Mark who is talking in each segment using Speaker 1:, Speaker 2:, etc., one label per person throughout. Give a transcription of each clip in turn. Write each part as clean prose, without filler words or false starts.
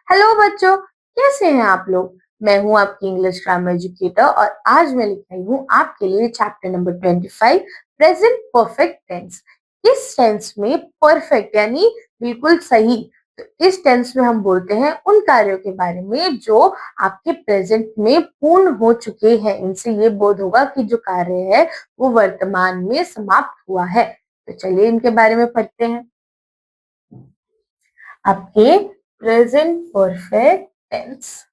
Speaker 1: Hello बच्चों, कैसे हैं आप लोग। मैं हूं आपकी इंग्लिश ग्रामर एजुकेटर और आज मैं लिख रही हूं आपके लिए chapter number 25 present perfect tense. इस टेंस में परफेक्ट यानी बिल्कुल सही। तो इस टेंस में हम बोलते हैं उन कार्यों के बारे में जो आपके प्रेजेंट में पूर्ण हो चुके हैं। इनसे ये बोध होगा कि जो कार्य है वो वर्तमान में समाप्त हुआ है। तो चलिए इनके बारे में पढ़ते हैं। आपके प्रेजेंट परफेक्ट टेंस,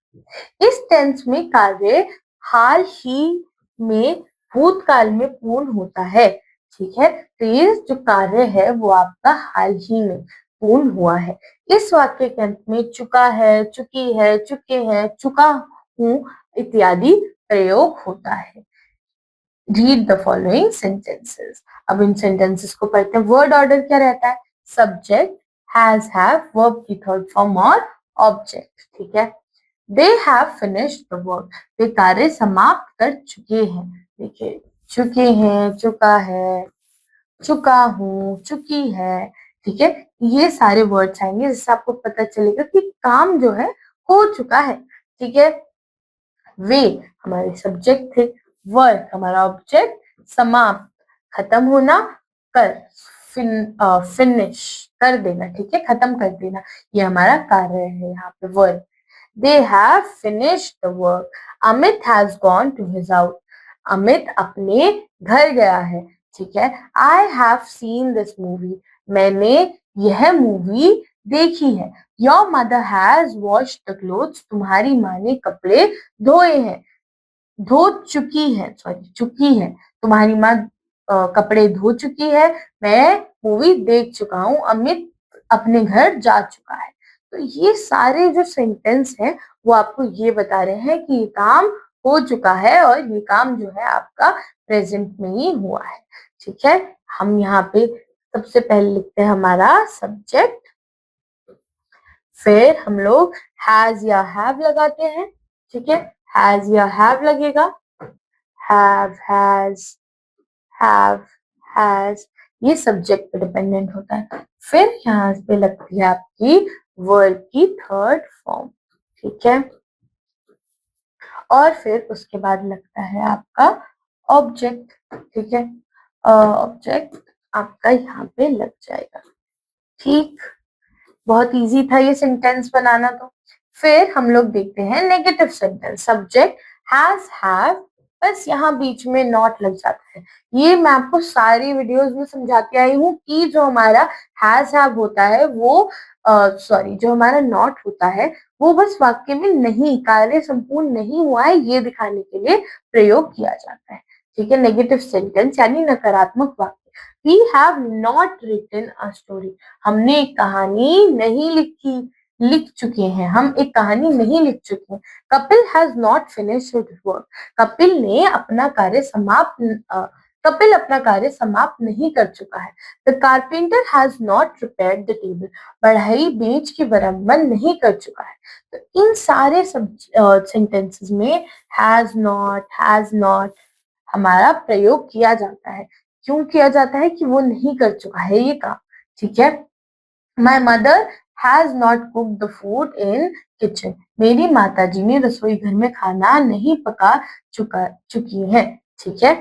Speaker 1: इस टेंस में कार्य हाल ही में भूतकाल में पूर्ण होता है। ठीक है, तो ये जो कार्य है वो आपका हाल ही में पूर्ण हुआ है। इस वाक्य के अंत में चुका है, चुकी है, चुके हैं, चुका हूं इत्यादि प्रयोग होता है। Read the following sentences. अब इन सेंटेंसेस को पढ़ते हैं। वर्ड ऑर्डर क्या रहता है? सब्जेक्ट, हैज, हैव, वर्ब की थर्ड फॉर्म और ऑब्जेक्ट। ठीक है, they have finished the work, वे कार्य समाप्त कर चुके हैं। देखिए, चुके हैं, चुका है, चुका हूं, चुकी है। ठीक है, ये सारे वर्ड्स आएंगे जिससे आपको पता चलेगा कि काम जो है हो चुका है। ठीक है, वे हमारे सब्जेक्ट थे, वर्क हमारा ऑब्जेक्ट, समाप्त खत्म होना, कर फिनिश कर देना। ठीक है, खत्म कर देना, ये हमारा कार्य है यहाँ पे work. They have finished the work. Amit has gone to his house. Amit अपने घर गया है। ठीक है, I have seen this movie. मैंने यह मूवी देखी है। Your mother has washed the clothes. तुम्हारी माँ ने कपड़े धोए हैं, धो चुकी है, सॉरी चुकी है। तुम्हारी माँ कपड़े धो चुकी है। मैं मूवी देख चुका हूँ। अमित अपने घर जा चुका है। तो ये सारे जो सेंटेंस हैं वो आपको ये बता रहे हैं कि ये काम हो चुका है और ये काम जो है आपका प्रेजेंट में ही हुआ है। ठीक है, हम यहाँ पे सबसे पहले लिखते हैं हमारा सब्जेक्ट, फिर हम लोग हैज या हैव लगाते हैं। ठीक है, हैज या हैव लगेगा। हैव, हैज, हैव, हैज, ये सब्जेक्ट पे डिपेंडेंट होता है। फिर यहाँ पे लगती है आपकी वर्ब की थर्ड फॉर्म। ठीक है, और फिर उसके बाद लगता है आपका ऑब्जेक्ट। ठीक है, ऑब्जेक्ट आपका यहाँ पे लग जाएगा। ठीक, बहुत इजी था ये सेंटेंस बनाना। तो फिर हम लोग देखते हैं negative sentence. Subject has, have, बस यहाँ बीच में नॉट लग जाता है। ये मैं आपको सारी वीडियोस में समझाती आई हूँ कि जो हमारा हैज, हैव होता है वो जो हमारा नॉट होता है वो बस वाक्य में नहीं, कार्य संपूर्ण नहीं हुआ है ये दिखाने के लिए प्रयोग किया जाता है। ठीक है, नेगेटिव सेंटेंस यानी नकारात्मक वाक्य। We have not written a story, हमने एक कहानी नहीं लिखी, लिख चुके हैं, हम एक कहानी नहीं लिख चुके हैं। Kapil has not finished his work, Kapil ने अपना कार्य कपिल अपना कार्य समाप्त नहीं कर चुका है। The carpenter has not repaired the table, बढ़ई बेंच की मरम्मत नहीं कर चुका है। तो इन सारे सेंटेंसेस में हैज नॉट हमारा प्रयोग किया जाता है। क्यों किया जाता है? कि वो नहीं कर चुका है ये काम। ठीक है, my mother has not cooked the food in kitchen, मेरी माताजी ने रसोई घर में खाना नहीं पका चुकी है। ठीक है,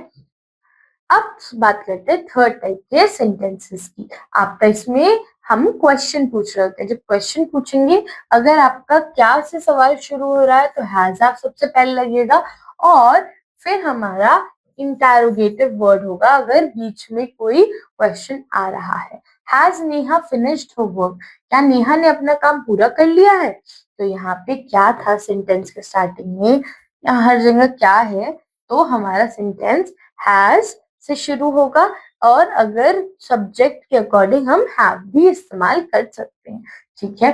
Speaker 1: अब बात करते हैं थर्ड टाइप के सेंटेंसेस की। आपका इसमें हम क्वेश्चन पूछ रहे होते हैं। जब क्वेश्चन पूछेंगे, अगर आपका क्या से सवाल शुरू हो रहा है तो हैज हैव सबसे पहले लगेगा और फिर हमारा इंटरोगेटिव वर्ड होगा अगर बीच में कोई क्वेश्चन आ रहा है। Has Neha finished her work, क्या नेहा ने अपना काम पूरा कर लिया है? तो यहाँ पे क्या था सेंटेंस के स्टार्टिंग में, यहाँ हर जगह क्या है, तो हमारा सेंटेंस हैज से शुरू होगा और अगर सब्जेक्ट के अकॉर्डिंग हम हैव भी इस्तेमाल कर सकते हैं। ठीक है,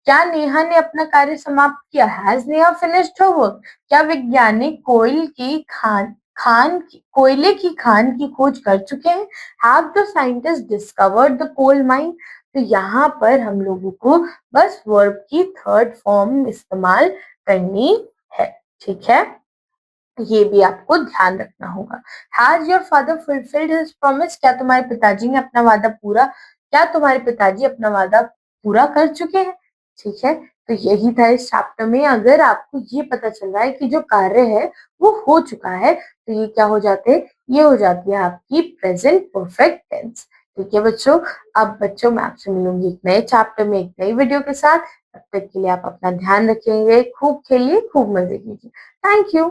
Speaker 1: क्या नेहा ने अपना कार्य समाप्त किया? Has Neha finished her work? क्या वैज्ञानिक कोयले की खान की खोज कर चुके हैं? Have the scientist discovered the coal mine? तो यहाँ पर हम लोगों को बस वर्ब की थर्ड फॉर्म इस्तेमाल करनी है। ठीक है, ये भी आपको ध्यान रखना होगा। Has your father fulfilled his promise? क्या तुम्हारे पिताजी ने अपना वादा पूरा, क्या तुम्हारे पिताजी अपना वादा पूरा कर चुके हैं? ठीक है, तो यही था इस चैप्टर में। अगर आपको ये पता चल रहा है कि जो कार्य है वो हो चुका है, तो ये क्या हो जाते हैं, ये हो जाती है आपकी प्रेजेंट परफेक्ट टेंस। ठीक है बच्चों, अब बच्चों मैं आपसे मिलूंगी एक नए चैप्टर में एक नई वीडियो के साथ। तब तक के लिए आप अपना ध्यान रखेंगे, खूब खेलिए, खूब मजे कीजिए। Thank you.